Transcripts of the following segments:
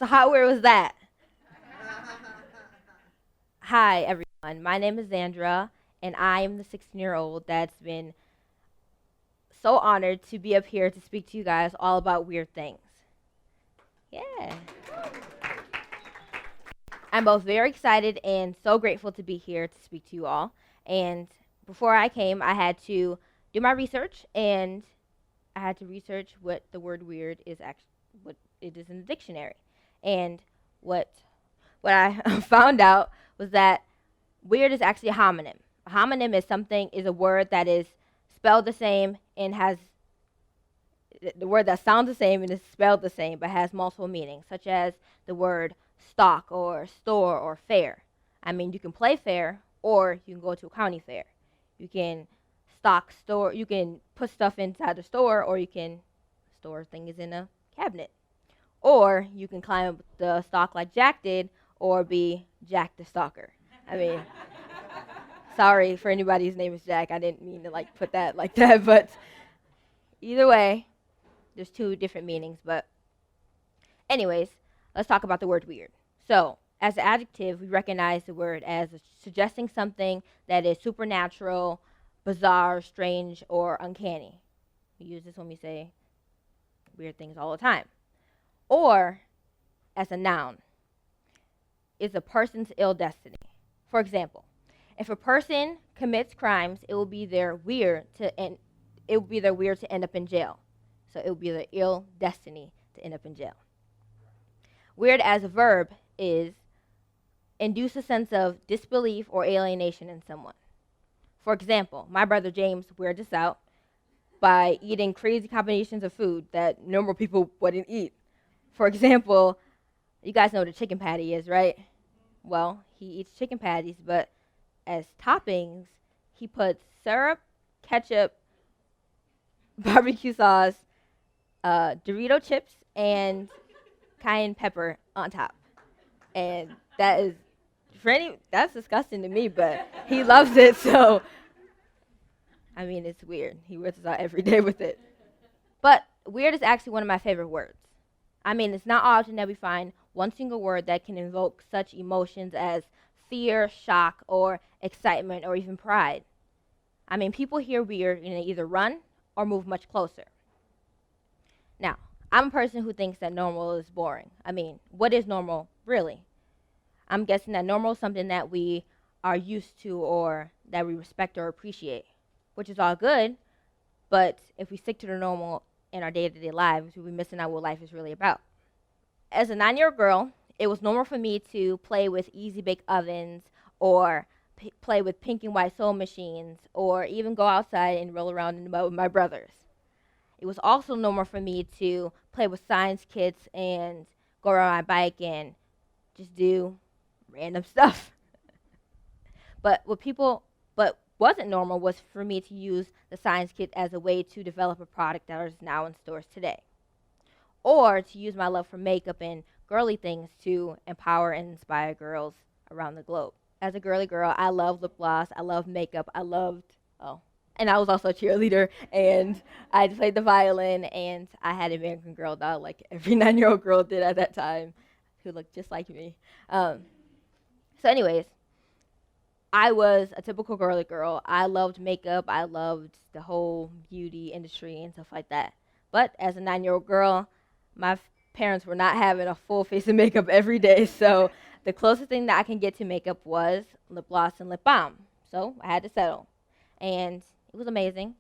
So how weird was that? Hi, everyone. My name is Zandra, and I am the 16-year-old that's been so honored to be up here to speak to you guys all about weird things. Yeah. I'm both very excited and so grateful to be here to speak to you all. And before I came, I had to do my research, and I had to research what the word weird is actually, what it is in the dictionary. And what what I found out was that weird is actually a homonym. A homonym is a word that is spelled the same and has the word that sounds the same and is spelled the same but has multiple meanings, such as the word stock or store or fair. I mean, you can play fair or you can go to a county fair. You can store, you can put stuff inside the store, or you can store things in a cabinet. Or you can climb up the stalk like Jack did, or be Jack the Stalker. I mean, sorry for anybody whose name is Jack. I didn't mean to put that like that, but either way, there's two different meanings. But anyways, let's talk about the word weird. So, as an adjective, we recognize the word as suggesting something that is supernatural, bizarre, strange, or uncanny. We use this when we say weird things all the time. Or as a noun, is a person's ill destiny. For example, if a person commits crimes, it will be their weird to end up in jail. So it will be their ill destiny to end up in jail. Weird as a verb is induce a sense of disbelief or alienation in someone. For example, my brother James weirded us out by eating crazy combinations of food that normal people wouldn't eat. For example, you guys know what a chicken patty is, right? Well, he eats chicken patties, but as toppings, he puts syrup, ketchup, barbecue sauce, Dorito chips, and cayenne pepper on top. And that's disgusting to me, but he loves it, so I mean, it's weird. He wears us out every day with it. But weird is actually one of my favorite words. I mean, it's not often that we find one single word that can invoke such emotions as fear, shock, or excitement, or even pride. I mean, people hear weird and they either run or move much closer. Now, I'm a person who thinks that normal is boring. I mean, what is normal, really? I'm guessing that normal is something that we are used to or that we respect or appreciate, which is all good, but if we stick to the normal in our day-to-day lives, we'll be missing out what life is really about. As a 9-year-old girl, it was normal for me to play with easy bake ovens or play with pink and white sewing machines or even go outside and roll around in the mud with my brothers. It was also normal for me to play with science kits and go around my bike and just do random stuff. But wasn't normal was for me to use the science kit as a way to develop a product that is now in stores today. Or to use my love for makeup and girly things to empower and inspire girls around the globe. As a girly girl, I loved lip gloss, I loved makeup, and I was also a cheerleader, and I played the violin, and I had an American Girl doll like every 9-year-old girl did at that time, who looked just like me. So anyways, I was a typical girly girl. I loved makeup. I loved the whole beauty industry and stuff like that. But as a 9-year-old girl, my parents were not having a full face of makeup every day, so the closest thing that I can get to makeup was lip gloss and lip balm. So I had to settle. And it was amazing.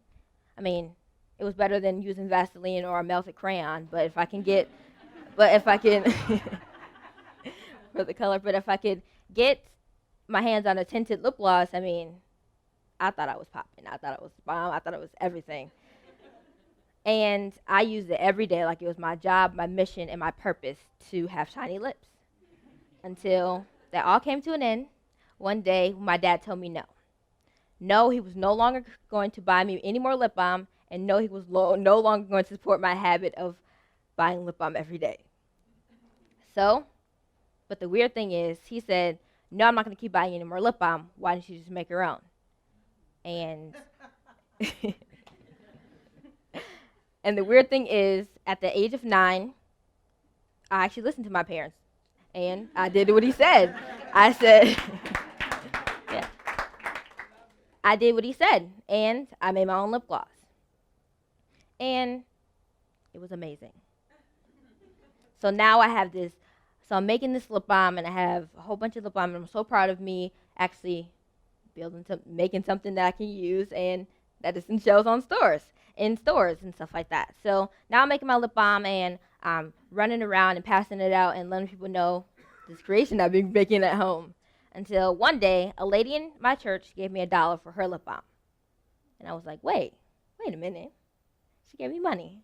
I mean, it was better than using Vaseline or a melted crayon, but if I can for the color, but if I could get my hands on a tinted lip gloss, I mean, I thought I was popping. I thought it was bomb. I thought it was everything. And I used it every day like it was my job, my mission, and my purpose to have shiny lips. Until that all came to an end. One day, my dad told me no. No, he was no longer going to buy me any more lip balm, and no, he was no longer going to support my habit of buying lip balm every day. So, but the weird thing is, he said, no, I'm not going to keep buying you any more lip balm. Why don't you just make your own? And and the weird thing is, at the age of 9, I actually listened to my parents, and I did what he said. I said, yeah, I did what he said, and I made my own lip gloss, and it was amazing. So now I have this. So I'm making this lip balm, and I have a whole bunch of lip balm, and I'm so proud of me actually making something that I can use, and that is in shelves in stores and stuff like that. So now I'm making my lip balm, and I'm running around and passing it out and letting people know this creation I've been making at home. Until one day, a lady in my church gave me $1 for her lip balm, and I was like, wait a minute, she gave me money.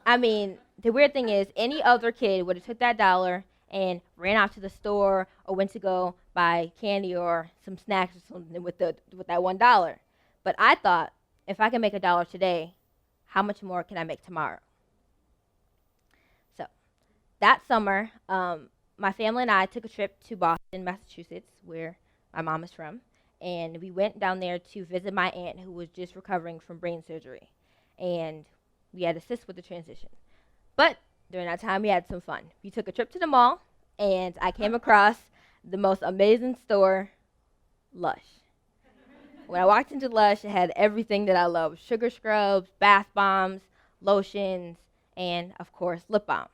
I mean, the weird thing is, any other kid would have took that dollar and ran out to the store or went to go buy candy or some snacks or something with that $1. But I thought, if I can make $1 today, how much more can I make tomorrow? So that summer, my family and I took a trip to Boston, Massachusetts, where my mom is from, and we went down there to visit my aunt who was just recovering from brain surgery, and we had to assist with the transition. But during that time, we had some fun. We took a trip to the mall, and I came across the most amazing store, Lush. When I walked into Lush, it had everything that I love: sugar scrubs, bath bombs, lotions, and, of course, lip balm.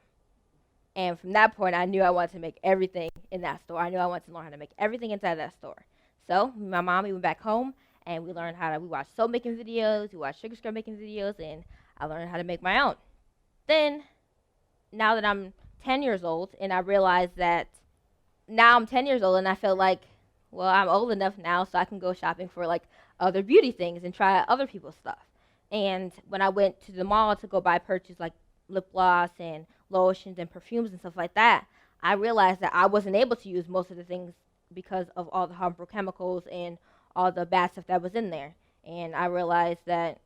And from that point, I knew I wanted to make everything in that store. I knew I wanted to learn how to make everything inside that store. So my mom, we went back home, and we watched soap making videos, we watched sugar scrub making videos, and I learned how to make my own. Then, now that I'm 10 years old, and I realized that now I'm 10 years old, and I feel like, well, I'm old enough now so I can go shopping for like other beauty things and try other people's stuff. And when I went to the mall to go purchase like lip gloss and lotions and perfumes and stuff like that, I realized that I wasn't able to use most of the things because of all the harmful chemicals and all the bad stuff that was in there. And I realized that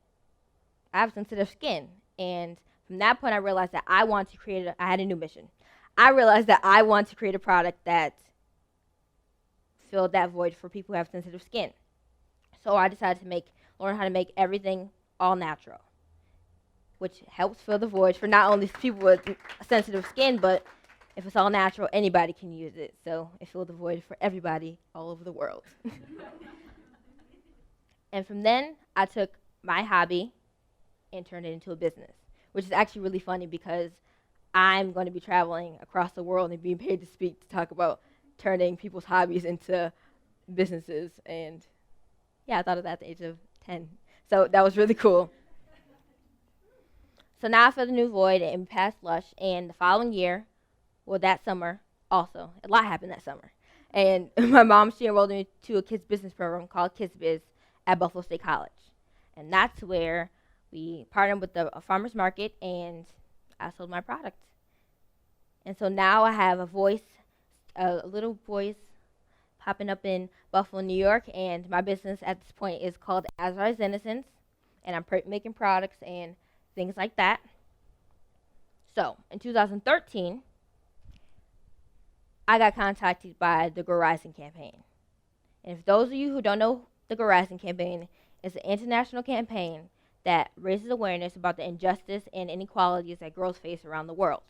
I have sensitive skin. And from that point, I realized that I had a new mission. I realized that I want to create a product that filled that void for people who have sensitive skin. So I decided to learn how to make everything all natural, which helps fill the void for not only people with sensitive skin, but if it's all natural, anybody can use it. So it filled the void for everybody all over the world. And from then, I took my hobby and turned it into a business, which is actually really funny because I'm going to be traveling across the world and being paid to speak to talk about turning people's hobbies into businesses. And yeah, I thought of that at the age of 10. So that was really cool. So now I filled a new void and passed Lush. And the following year, well, that summer also, a lot happened that summer. And my mom, she enrolled me to a kids business program called Kids Biz at Buffalo State College. And that's where we partnered with a farmer's market, and I sold my product. And so now I have a little voice popping up in Buffalo, New York, and my business at this point is called Azari's Innocence, and I'm making products and things like that. So in 2013, I got contacted by the Girl Rising campaign. And if those of you who don't know, the Girl Rising campaign is an international campaign that raises awareness about the injustice and inequalities that girls face around the world.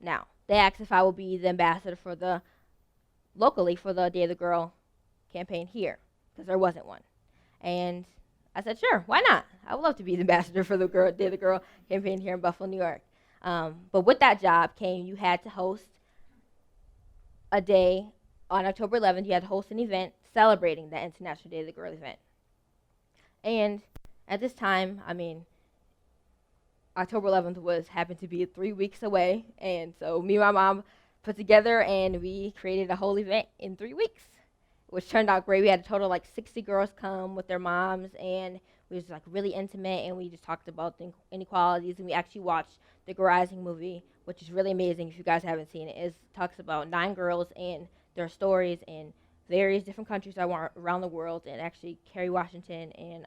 Now, they asked if I would be the ambassador locally for the Day of the Girl campaign here, because there wasn't one. And I said, sure, why not? I would love to be the ambassador for the Day of the Girl campaign here in Buffalo, New York. But with that job came, you had to host a day on October 11th. You had to host an event celebrating the International Day of the Girl event. And at this time, October 11th happened to be 3 weeks away, and so me and my mom put together and we created a whole event in 3 weeks, which turned out great. We had a total of like 60 girls come with their moms, and it was like really intimate, and we just talked about the inequalities, and we actually watched the Girl Rising movie, which is really amazing if you guys haven't seen it. It talks about 9 girls and their stories in various different countries around the world, and actually Kerry Washington and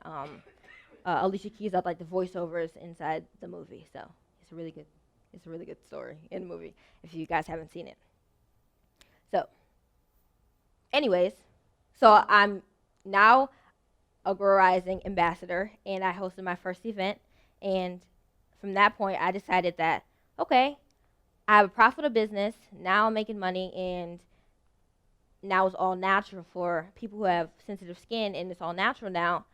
Alicia Keys are like the voiceovers inside the movie. So it's a really good story in the movie if you guys haven't seen it. So anyways, so I'm now a Girl Rising ambassador, and I hosted my first event, and from that point, I decided that, okay, I have a profitable business. Now I'm making money, and now it's all natural for people who have sensitive skin, and it's all natural now.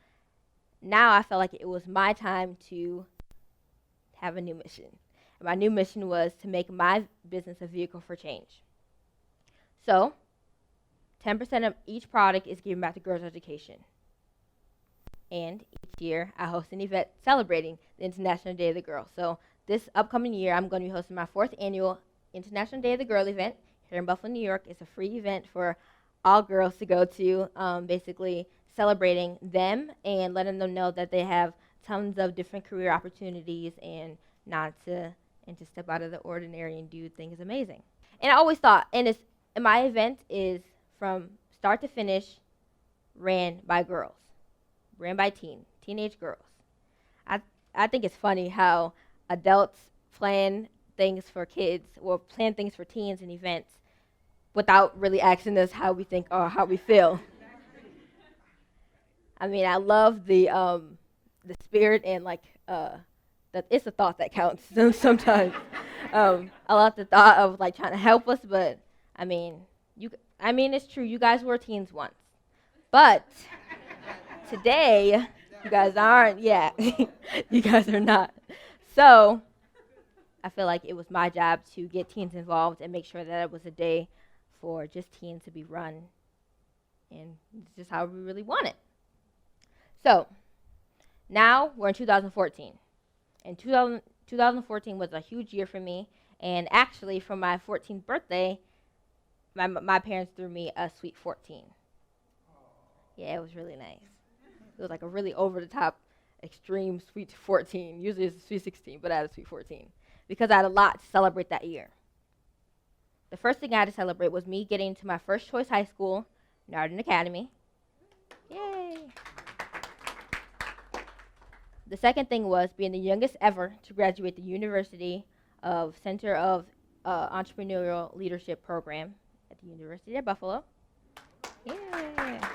Now I felt like it was my time to have a new mission. And my new mission was to make my business a vehicle for change. So, 10% of each product is given back to girls' education. And each year, I host an event celebrating the International Day of the Girl. So, this upcoming year, I'm going to be hosting my 4th annual International Day of the Girl event here in Buffalo, New York. It's a free event for all girls to go to, basically celebrating them and letting them know that they have tons of different career opportunities and to step out of the ordinary and do things amazing. And I always thought, and my event is from start to finish ran by girls, ran by teenage girls. I think it's funny how adults plan things for kids or plan things for teens and events without really asking us how we think or how we feel. I mean, I love the spirit and that it's a thought that counts sometimes. I love the thought of like trying to help us, but I mean, it's true. You guys were teens once, but today you guys aren't. Yeah, you guys are not. So I feel like it was my job to get teens involved and make sure that it was a day for just teens to be run, and it's just how we really want it. So now we're in 2014, and 2014 was a huge year for me. And actually, for my 14th birthday, my parents threw me a sweet 14. Yeah, it was really nice. It was like a really over-the-top, extreme sweet 14. Usually it's a sweet 16, but I had a sweet 14 because I had a lot to celebrate that year. The first thing I had to celebrate was me getting to my first choice high school, Narden Academy. Yay! The second thing was being the youngest ever to graduate the University of Center of Entrepreneurial Leadership Program at the University of Buffalo. Yeah.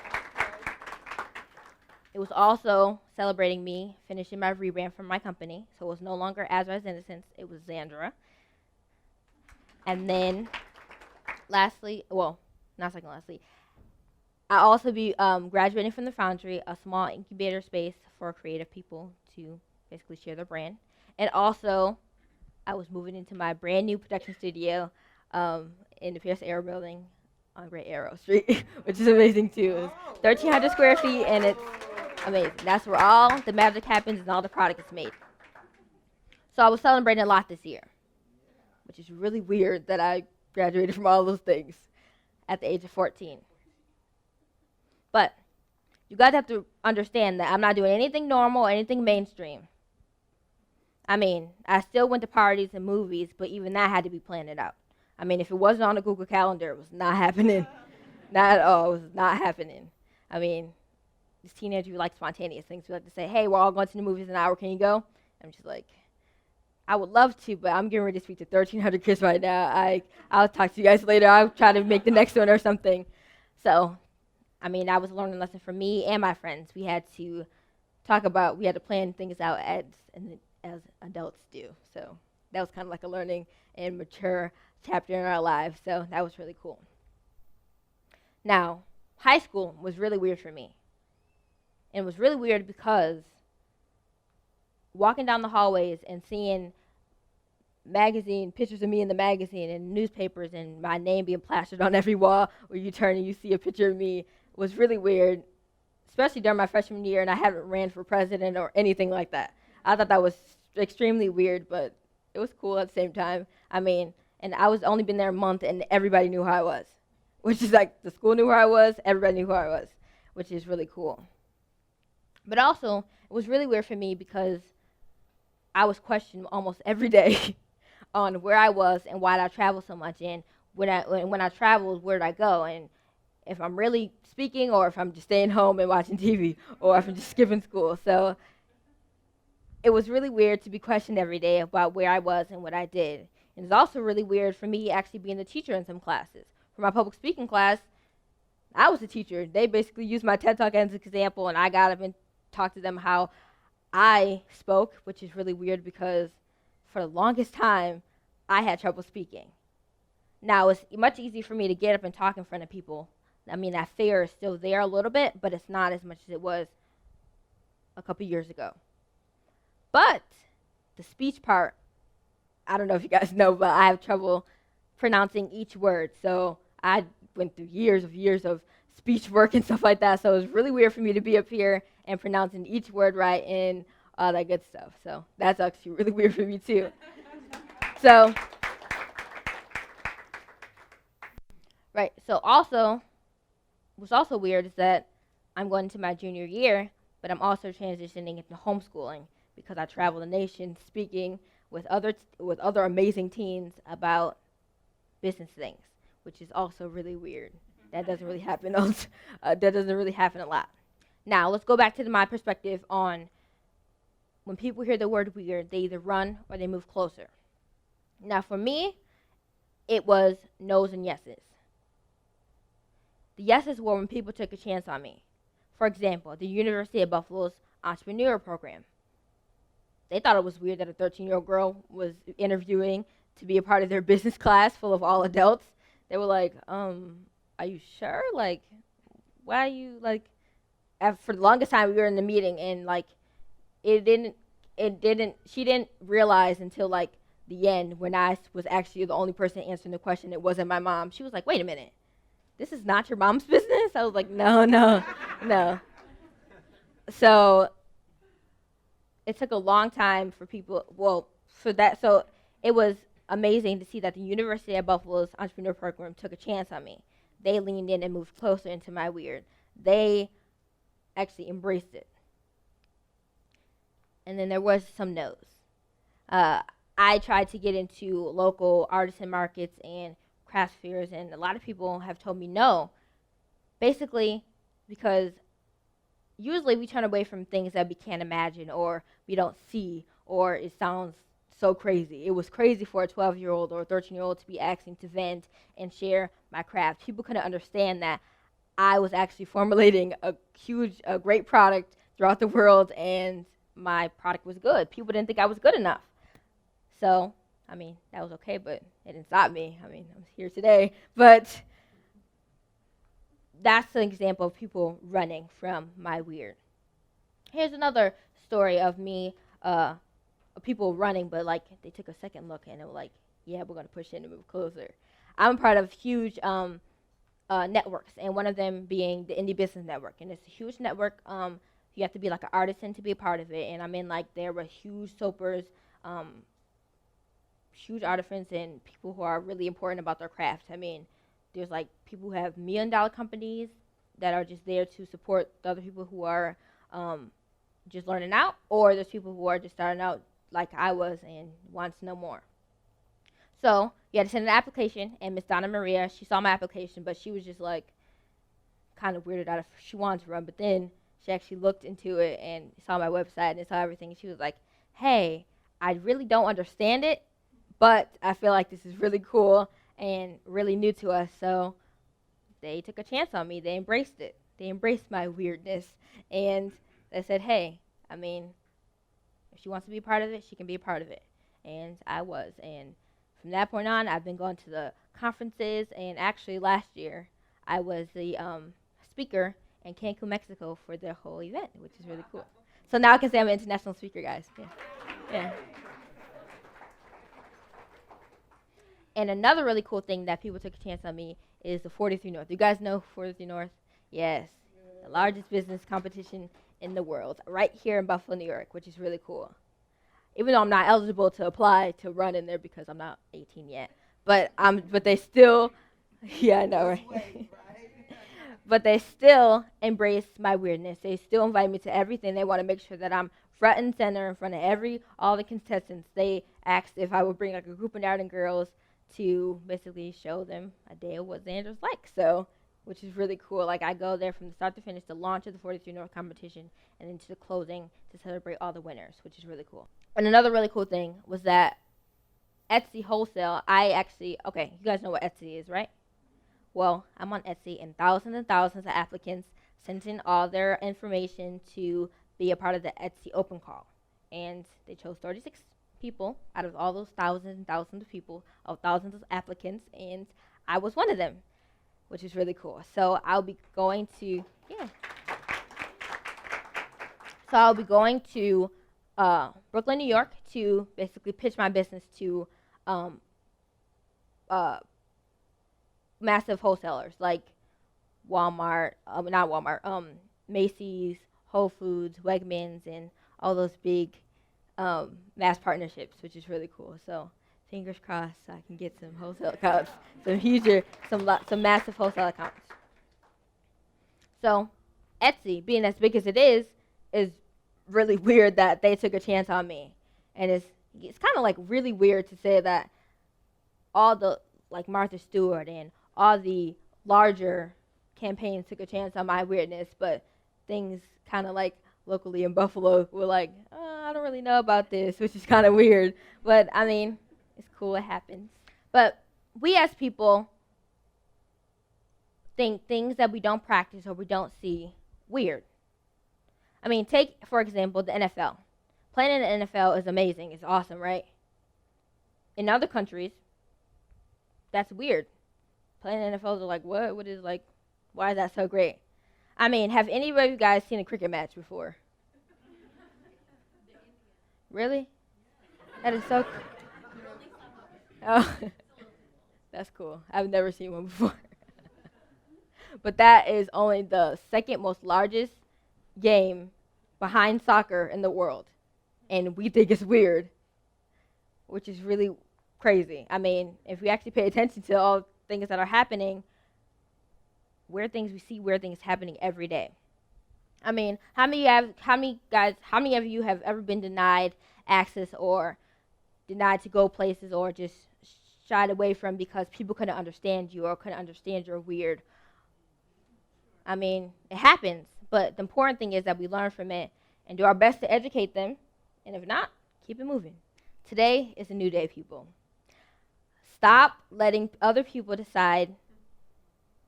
It was also celebrating me finishing my rebrand from my company, so it was no longer Azra's Innocence, it was Zandra. And then, lastly, I'll also be graduating from the Foundry, a small incubator space for creative people to basically share their brand. And also, I was moving into my brand new production studio in the Pierce Arrow building on Great Arrow Street, which is amazing too. It's 1,300 square feet, and it's amazing. That's where all the magic happens and all the product is made. So I was celebrating a lot this year, which is really weird that I graduated from all those things at the age of 14. But you guys have to understand that I'm not doing anything normal or anything mainstream. I mean, I still went to parties and movies, but even that had to be planned out. I mean, if it wasn't on a Google Calendar, it was not happening. Not at all. It was not happening. I mean, as teenagers, we like spontaneous things. We like to say, hey, we're all going to the movies in an hour. Can you go? I'm just like, I would love to, but I'm getting ready to speak to 1,300 kids right now. I'll talk to you guys later. I'll try to make the next one or something. So, I mean, that was a learning lesson for me and my friends. We had to plan things out as adults do. So that was kind of like a learning and mature chapter in our lives. So that was really cool. Now, high school was really weird for me. And it was really weird because walking down the hallways and seeing pictures of me in the magazine and newspapers and my name being plastered on every wall where you turn and you see a picture of me was really weird, especially during my freshman year, and I haven't ran for president or anything like that. I thought that was extremely weird, but it was cool at the same time. I mean, and I was only been there a month, and everybody knew who I was, which is like the school knew who I was, everybody knew who I was, which is really cool. But also, it was really weird for me because I was questioned almost every day on where I was and why did I travel so much, and when I traveled, where did I go, and if I'm really speaking or if I'm just staying home and watching TV or if I'm just skipping school. So it was really weird to be questioned every day about where I was and what I did. And it's also really weird for me actually being the teacher in some classes. For my public speaking class, I was the teacher. They basically used my TED Talk as an example, and I got up and talked to them how I spoke, which is really weird because for the longest time, I had trouble speaking. Now, it's much easier for me to get up and talk in front of people. I mean, that fear is still there a little bit, but it's not as much as it was a couple years ago. But the speech part, I don't know if you guys know, but I have trouble pronouncing each word. So I went through years of speech work and stuff like that. So it was really weird for me to be up here and pronouncing each word right and all that good stuff. So that's actually really weird for me too. So, right. So also, what's also weird is that I'm going into my junior year, but I'm also transitioning into homeschooling because I travel the nation speaking with other amazing teens about business things, which is also really weird. That doesn't really happen. That doesn't really happen a lot. Now let's go back to my perspective on when people hear the word weird, they either run or they move closer. Now for me, it was no's and yeses. The yeses were when people took a chance on me. For example, the University of Buffalo's entrepreneur program. They thought it was weird that a 13-year-old girl was interviewing to be a part of their business class full of all adults. They were like, are you sure? Like, why are you, like, for the longest time we were in the meeting and, like, she didn't realize until, like, the end when I was actually the only person answering the question. It wasn't my mom. She was like, wait a minute. This is not your mom's business? I was like, no. So it took a long time for people, so it was amazing to see that the University of Buffalo's entrepreneur program took a chance on me. They leaned in and moved closer into my weird. They actually embraced it. And then there was some no's. I tried to get into local artisan markets and craft fairs, and a lot of people have told me no. Basically, because usually we turn away from things that we can't imagine or we don't see or it sounds so crazy. It was crazy for a 12-year-old or a 13-year-old to be asking to vent and share my craft. People couldn't understand that I was actually formulating a great product throughout the world and my product was good. People didn't think I was good enough. So, I mean, that was okay, but it didn't stop me. I mean, I'm here today. But that's an example of people running from my weird. Here's another story of me, of people running, but like they took a second look and they were like, yeah, we're going to push in and move closer. I'm a part of huge networks, and one of them being the Indie Business Network. And it's a huge network. You have to be like an artisan to be a part of it. And I'm in like there were huge soapers, huge artisans, and people who are really important about their craft. I mean, there's like people who have $1 million companies that are just there to support the other people who are just learning out, or there's people who are just starting out like I was and wants to know more. So you had to send an application, and Miss Donna Maria, she saw my application, but she was just like kind of weirded out if she wanted to run. But then she actually looked into it and saw my website and saw everything. And she was like, hey, I really don't understand it, but I feel like this is really cool and really new to us. So they took a chance on me. They embraced it. They embraced my weirdness. And they said, hey, I mean, if she wants to be a part of it, she can be a part of it. And I was. And from that point on, I've been going to the conferences. And actually last year, I was the speaker in Cancun, Mexico for their whole event, which is really cool. So now I can say I'm an international speaker, guys. Yeah. And another really cool thing that people took a chance on me is the 43 North. You guys know 43 North? Yes. The largest business competition in the world, right here in Buffalo, New York, which is really cool. Even though I'm not eligible to apply to run in there because I'm not 18 yet. But they still, yeah, I know, right? But they still embrace my weirdness. They still invite me to everything. They want to make sure that I'm front and center in front of all the contestants. They asked if I would bring like a group of Narden girls to basically show them a day of what Zandra's like. So, which is really cool. Like I go there from the start to finish, the launch of the 43 North competition, and then to the closing to celebrate all the winners, which is really cool. And another really cool thing was that Etsy wholesale, you guys know what Etsy is, right? Well, I'm on Etsy, and thousands of applicants sent in all their information to be a part of the Etsy open call. And they chose 36 people out of all those thousands and thousands of people, of thousands of applicants, and I was one of them, which is really cool. So I'll be going to, yeah. So I'll be going to Brooklyn, New York, to basically pitch my business to massive wholesalers like Walmart, not Walmart, Macy's, Whole Foods, Wegmans, and all those big mass partnerships, which is really cool. So fingers crossed I can get some wholesale accounts, some massive wholesale accounts. So Etsy, being as big as it is really weird that they took a chance on me. And it's kind of like really weird to say that all the, like Martha Stewart and all the larger campaigns took a chance on my weirdness, but things kind of like locally in Buffalo were like, I don't really know about this, which is kind of weird. But I mean, it's cool, it happens. But we as people think things that we don't practice or we don't see weird. I mean, take, for example, the NFL. Playing in the NFL is amazing. It's awesome, right? In other countries, that's weird. Playing in the NFL, they're like, what? What is, like, why is that so great? I mean, have any of you guys seen a cricket match before? Really? That is so cool. Oh, that's cool. I've never seen one before. But that is only the second most largest game behind soccer in the world. And we think it's weird, which is really crazy. I mean, if we actually pay attention to all things that are happening, we see weird things happening every day. I mean, how many of you have ever been denied access or denied to go places or just shied away from because people couldn't understand you or couldn't understand you're weird? I mean, it happens, but the important thing is that we learn from it and do our best to educate them, and if not, keep it moving. Today is a new day, people. Stop letting other people decide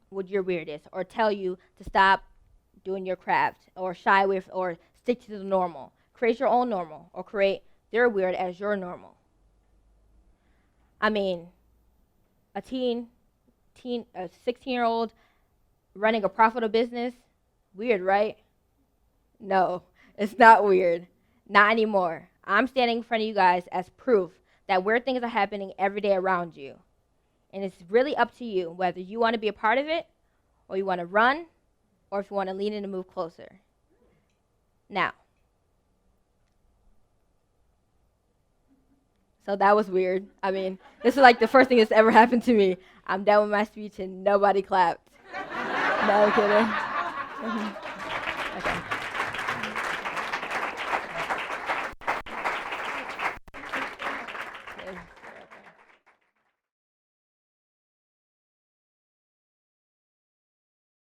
what your weird is or tell you to stop doing your craft or shy away or stick to the normal. Create your own normal or create their weird as your normal. I mean, a 16-year-old running a profitable business, weird, right? No, it's not weird. Not anymore. I'm standing in front of you guys as proof that weird things are happening every day around you. And it's really up to you whether you want to be a part of it or you want to run or if you want to lean in and move closer. Now. So that was weird. I mean, this is like the first thing that's ever happened to me. I'm done with my speech and nobody clapped. No, I'm kidding.